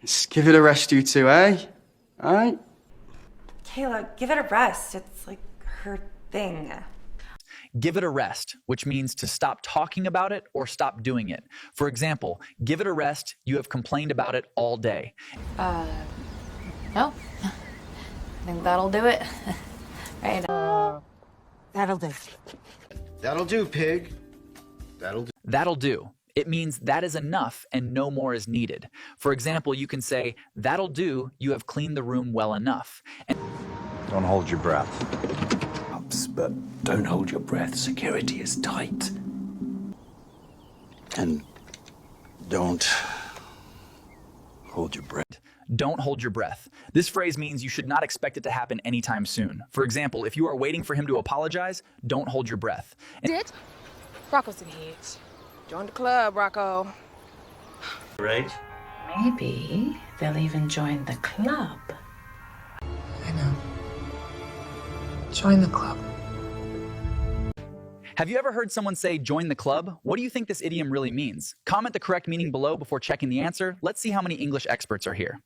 Just give it a rest, you two, eh? Alright? Kayla, give it a rest. It's like her thing. Give it a rest, which means to stop talking about it or stop doing it. For example, give it a rest, you have complained about it all day. No. I think that'll do it. Right. That'll do. That'll do, pig. That'll do. That'll do. It means that is enough and no more is needed. For example, you can say, that'll do, you have cleaned the room well enough. Don't hold your breath. But don't hold your breath. Security is tight. And don't hold your breath. Don't hold your breath. This phrase means you should not expect it to happen anytime soon. For example, if you are waiting for him to apologize, don't hold your breath. Did? Rocco's in heat. Join the club, Rocco. Right? Maybe they'll even join the club. I know. Join the club. Have you ever heard someone say, join the club? What do you think this idiom really means? Comment the correct meaning below before checking the answer. Let's see how many English experts are here.